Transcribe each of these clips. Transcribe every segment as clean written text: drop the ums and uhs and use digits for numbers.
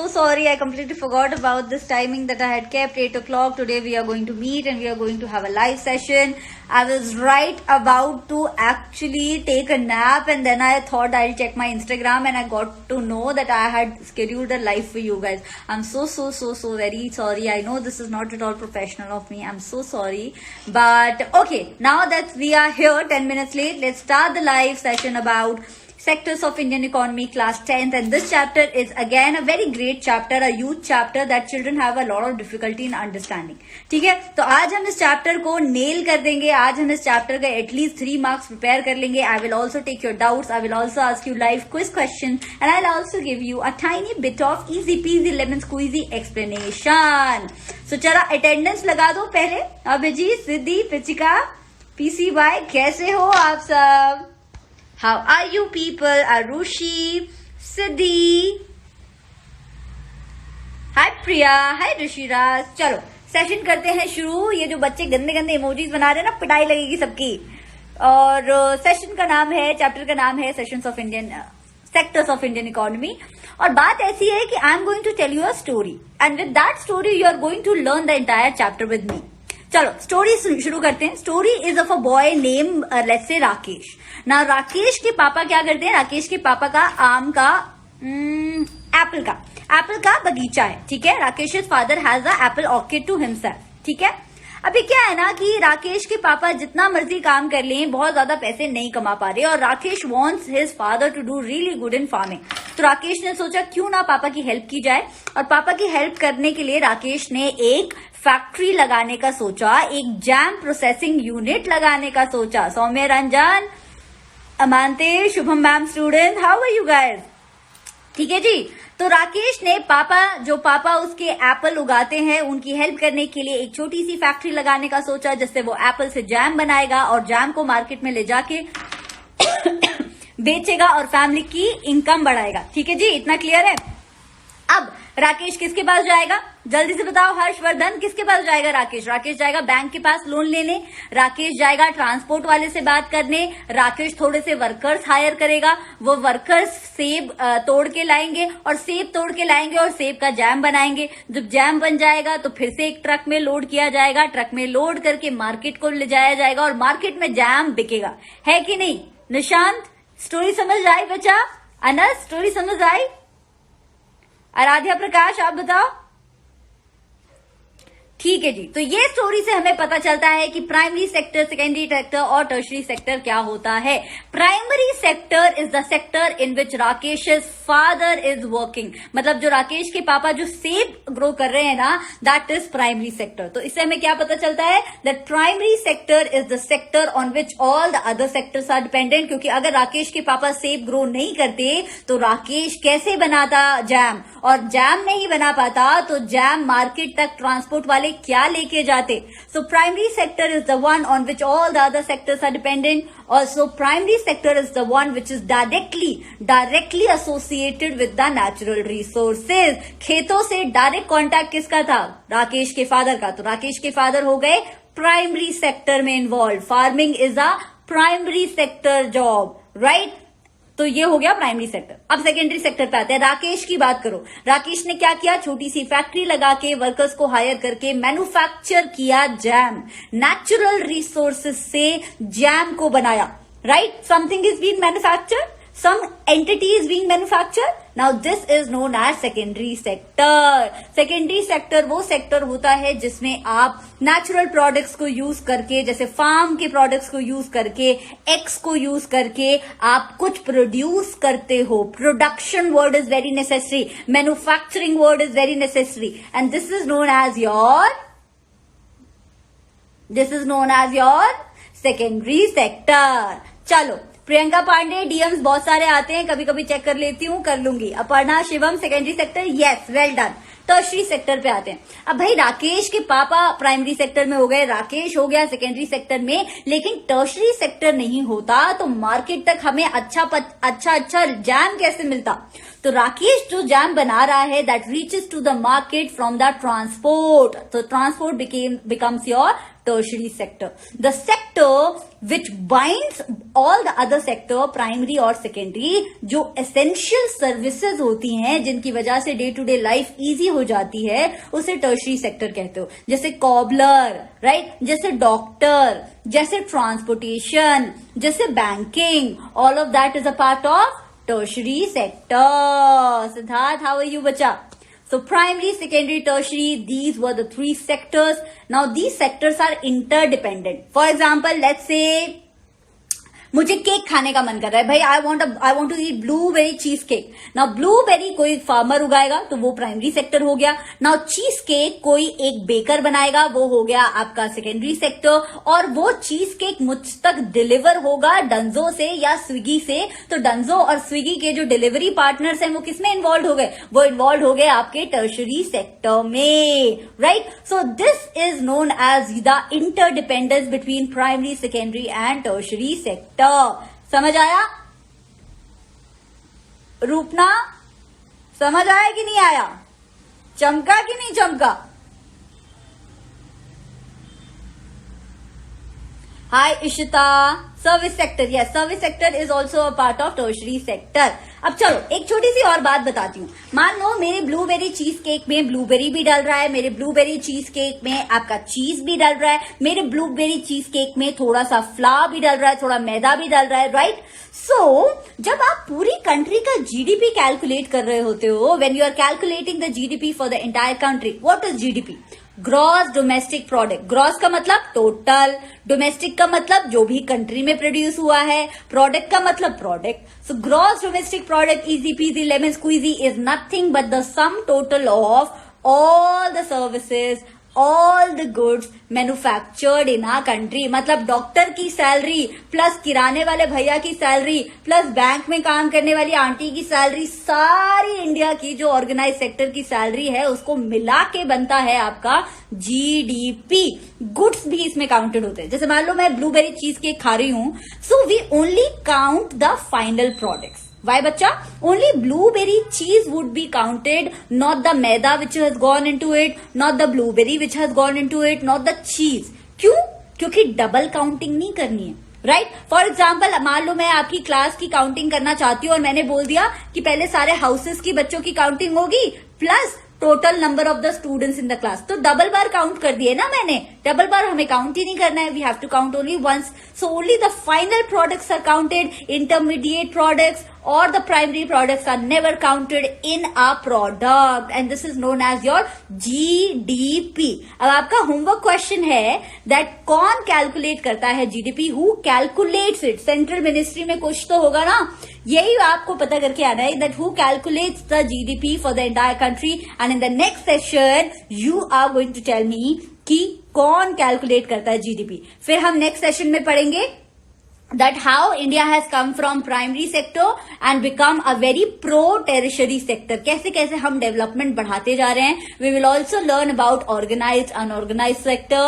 so sorry. I completely forgot about this timing that I had kept, 8 o'clock. Today we are going to meet and we are going to have a live session. I was right about to actually take a nap and then I thought I'll check my Instagram and I got to know that I had scheduled a live for you guys. I'm so very sorry. I know this is not at all professional of me. I'm so sorry. But okay, now that we are here 10 minutes late, let's start the live session about sectors of Indian economy, class 10th, and this chapter is again a very great chapter, a huge chapter that children have a lot of difficulty in understanding. ठीक है, तो आज हम इस chapter को nail कर देंगे. आज हम इस चैप्टर का एटलीस्ट 3 मार्क्स प्रिपेयर कर लेंगे. I will also take your doubts. I will also ask you live quiz question and I will also give you a tiny bit of easy peasy lemon squeezy explanation. So चला attendance लगा दो पहले. अभिजीत, सिद्धि, पिचिका, पीसी बाय, कैसे हो आप सब? How are you people? Arushi, Siddhi, hi Priya, hi Rishiraj. चलो सेशन करते हैं शुरू. ये जो बच्चे गंदे गंदे इमोजीज बना रहे हैं ना, पिटाई लगेगी सबकी. और सेशन का नाम है, चैप्टर का नाम है sessions of Indian sectors of Indian economy. और बात ऐसी है कि I am going to tell you a story and with that story you are going to learn the entire chapter with me. चलो स्टोरी शुरू करते हैं. Story is of a boy name let's say Rakesh. ना राकेश के पापा क्या करते हैं? राकेश के पापा का आम का एप्पल का बगीचा है. ठीक है, Rakesh father has a apple orchid to himself. ठीक है, अभी क्या है ना कि राकेश के पापा जितना मर्जी काम कर लें बहुत ज्यादा पैसे नहीं कमा पा रहे और Rakesh wants his father to do really good in farming. तो राकेश ने सोचा क्यों ना पापा की हेल्प की जाए और पापा की हेल्प करने के लिए राकेश ने एक फैक्ट्री लगाने का सोचा, एक जैम प्रोसेसिंग यूनिट लगाने का सोचा. सौम्य, रंजन, अमांते, Shubham ma'am student, how are you guys? ठीक है जी. तो राकेश ने पापा उसके एप्पल उगाते हैं उनकी हेल्प करने के लिए एक छोटी सी फैक्ट्री लगाने का सोचा जिससे वो एप्पल से जैम बनाएगा और जैम को मार्केट में ले जाके बेचेगा और फैमिली की इनकम बढ़ाएगा. ठीक है जी, इतना क्लियर है. अब राकेश किसके पास जाएगा? जल्दी से बताओ हर्षवर्धन, किसके पास जाएगा राकेश? राकेश जाएगा बैंक के पास लोन लेने. राकेश जाएगा ट्रांसपोर्ट वाले से बात करने. राकेश थोड़े से वर्कर्स हायर करेगा. वो वर्कर्स सेब तोड़ के लाएंगे और सेब तोड़ के लाएंगे और सेब का जैम बनाएंगे. जब जैम बन जाएगा तो फिर से एक ट्रक में लोड किया जाएगा. ट्रक में लोड करके मार्केट को ले जाया जाएगा और मार्केट में जैम बिकेगा. है कि नहीं? निशांत, स्टोरी समझ आई बच्चा? अनस, स्टोरी समझ आई? आराध्या प्रकाश, आप बताओ. ठीक है जी. तो ये स्टोरी से हमें पता चलता है कि प्राइमरी सेक्टर, सेकेंडरी सेक्टर और टर्शरी सेक्टर क्या होता है. Primary sector is the sector in which Rakesh father is working. मतलब जो राकेश के पापा जो सेब ग्रो कर रहे हैं ना, दैट इज प्राइमरी सेक्टर. तो इससे हमें क्या पता चलता है? That primary sector is the sector on which all the other sectors are dependent. क्योंकि अगर राकेश के पापा सेब ग्रो नहीं करते तो राकेश कैसे बनाता जैम, और जैम नहीं बना पाता तो जैम मार्केट तक ट्रांसपोर्ट वाले क्या लेके जाते. So primary sector is the one on which all the other sectors are dependent. Also primary sector is the one which is directly associated with the natural resources. खेतों से direct contact किसका था? राकेश के father का. तो राकेश के father हो गए प्राइमरी सेक्टर में involve. Farming is a primary sector job, right? तो ये हो गया प्राइमरी सेक्टर. अब सेकेंडरी सेक्टर पे आते हैं. राकेश की बात करो. राकेश ने क्या किया? छोटी सी फैक्ट्री लगा के वर्कर्स को हायर करके मैन्युफैक्चर किया जैम. नेचुरल रिसोर्सेज से जैम को बनाया, right? Something is being manufactured, some entity is being manufactured. Now this is known as secondary sector. Secondary sector वो सेक्टर होता है जिसमें आप नेचुरल प्रोडक्ट्स को यूज करके, जैसे फार्म के प्रोडक्ट्स को यूज करके, एग्स को यूज करके आप कुछ प्रोड्यूस करते हो. Production word is very necessary, manufacturing word is very necessary and this is known as your secondary sector. चलो, प्रियंका पांडे, डीएम्स बहुत सारे आते हैं, कभी कभी चेक कर लेती हूँ, कर लूंगी. Aparna, Shivam, secondary sector, yes, well done. Tertiary sector पे आते हैं. अब भाई राकेश के पापा प्राइमरी सेक्टर में हो गए, राकेश हो गया सेकेंडरी सेक्टर में, लेकिन टर्शरी सेक्टर नहीं होता तो मार्केट तक हमें अच्छा जैम कैसे मिलता? तो राकेश जो जैम बना रहा है that reaches to the market from the transport, तो transport becomes your tertiary sector, the sector which binds all the other sector, primary और secondary, जो essential services होती हैं जिनकी वजह से day to day life easy हो जाती है, उसे tertiary sector कहते हो. जैसे कॉबलर, राइट, जैसे डॉक्टर, जैसे ट्रांसपोर्टेशन, जैसे banking, all of that is a part of tertiary sector. Siddharth, how are you, bacha? So primary, secondary, tertiary, these were the three sectors. Now these sectors are interdependent. For example, let's say मुझे cake खाने का मन कर रहा है भाई, I want to eat blueberry cheese cake. Now blueberry कोई farmer उगाएगा तो वो प्राइमरी सेक्टर हो गया. नाउ चीज केक कोई एक बेकर बनाएगा, वो हो गया आपका सेकेंडरी सेक्टर. और वो चीज केक मुझ तक डिलीवर होगा डंजो से या स्विगी से, तो डंजो और स्विगी के जो डिलीवरी पार्टनर्स हैं वो किसमें इन्वॉल्व हो गए? वो इन्वॉल्व हो गए आपके टर्शरी सेक्टर में, right. So this is known as the interdependence between primary, secondary and tertiary sector. समझ आया? रूपना, समझ आया कि नहीं आया? चमका कि नहीं चमका? Hi Ishita. Service sector, yes, service sector is also a part of tertiary sector. अब चलो एक छोटी सी और बात बताती हूँ. मान लो मेरे ब्लूबेरी चीज केक में ब्लूबेरी भी डल रहा है, मेरे ब्लूबेरी चीज केक में आपका चीज भी डल रहा है, मेरे ब्लूबेरी चीज केक में थोड़ा सा फ्लावर भी डल रहा है, थोड़ा मैदा भी डल रहा है, राइट. सो जब आप पूरी कंट्री का जीडीपी कैलकुलेट कर रहे होते हो, when you are calculating the GDP for the entire country, what is GDP? Gross domestic product. Gross का मतलब टोटल, डोमेस्टिक का मतलब जो भी कंट्री में प्रोड्यूस हुआ है, प्रोडक्ट का मतलब product. So gross domestic product, easy peasy lemon squeezy, is nothing but the sum total of all the services, all the goods manufactured in a country. मतलब डॉक्टर की सैलरी प्लस किराने वाले भैया की सैलरी प्लस बैंक में काम करने वाली आंटी की सैलरी, सारी इंडिया की जो ऑर्गेनाइज सेक्टर की सैलरी है उसको मिला के बनता है आपका जीडीपी. गुड्स भी इसमें काउंटेड होते हैं. जैसे मान लो मैं ब्लूबेरी चीज केक खा रही हूं, so we only count the final products. Why, bacha? Only blueberry cheese would be counted, not the maida which has gone into it, not the blueberry which has gone into it, not the cheese. क्यों? क्योंकि double counting नहीं करनी है, right. For example मान लो मैं आपकी class की counting करना चाहती हूँ और मैंने बोल दिया कि पहले सारे हाउसेस की बच्चों की काउंटिंग होगी plus total number of the students in the class. तो डबल बार काउंट कर दिए ना मैंने. डबल बार हमें काउंट ही नहीं करना है. We have to count only once. So only the final products are counted. Intermediate products or the primary products are never counted in a product, and this is known as your GDP. अब आपका homework question है that कौन calculate करता है GDP? Who calculates it? Central ministry में कुछ तो होगा ना. यही आपको पता करके आना है that who calculates the GDP for the entire country, and in the next session you are going to tell me कि कौन कैलकुलेट करता है जीडीपी. फिर हम नेक्स्ट सेशन में पढ़ेंगे that how India has come from primary sector and become a very pro tertiary sector. कैसे कैसे हम डेवलपमेंट बढ़ाते जा रहे हैं. We will also learn about organized, unorganized sector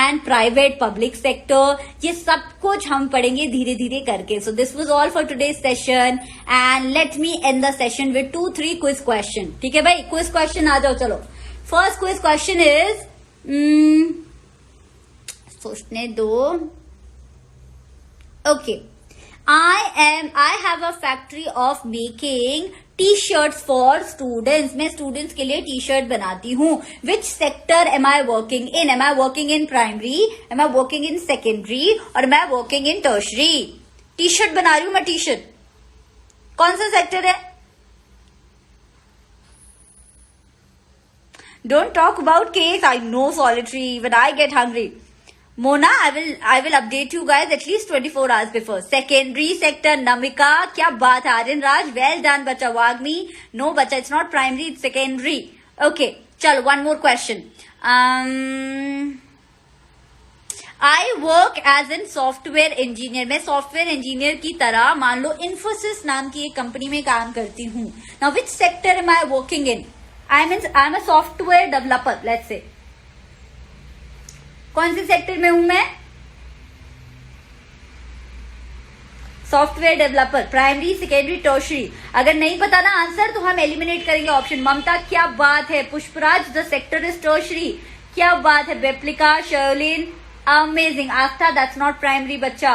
and private, public sector. ये सब कुछ हम पढ़ेंगे धीरे धीरे करके. So this was all for today's session and let me end the session with 2-3 quiz question. ठीक है भाई, क्विज क्वेश्चन आ जाओ. चलो फर्स्ट क्विज क्वेश्चन इज, सोचने दो. Okay, I have a factory of making T-shirts for students. मैं students के लिए T-shirt बनाती हूँ. Which sector am I working in? Am I working in primary? Am I working in secondary? और am I working in tertiary? T-shirt बना रही हूँ मैं. T-shirt कौन सा सेक्टर है? Don't talk about cakes. I know solitary when I get hungry. Mona, I will update you guys at least 24 hours before. Secondary sector, Namika, क्या बात है. आर्यन राज, well done बच्चा. वाग्मी, no बच्चा, it's not primary, it's secondary. Okay, चलो one more question. I work as in software engineer. मैं software engineer की तरह मान लो Infosys नाम की एक कंपनी में काम करती हूँ. Now which sector am I working in? I'm a software developer, let's say. कौन से सेक्टर में हूं मैं? Software developer, primary, secondary, tertiary. अगर नहीं पता ना आंसर तो हम एलिमिनेट करेंगे ऑप्शन। ममता क्या बात है। Pushparaj the sector is tertiary, क्या बात है। बेप्लिका, शर्लिन amazing. Astha that's not primary बच्चा।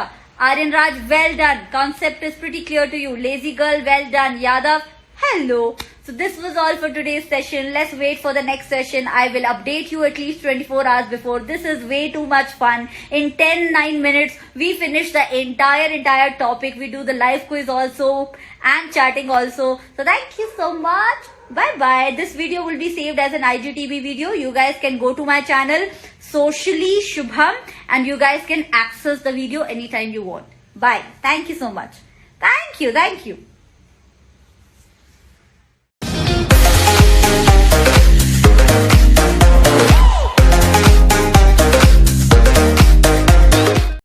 Aryan Raj well done, concept is pretty clear to you. Lazy girl well done. Yadav hello. So this was all for today's session. Let's wait for the next session. I will update you at least 24 hours before. This is way too much fun. In 9 minutes, we finish the entire topic. We do the live quiz also and chatting also. So thank you so much. Bye bye. This video will be saved as an IGTV video. You guys can go to my channel, Socially Shubham, and you guys can access the video anytime you want. Bye. Thank you so much. Thank you. Thank you.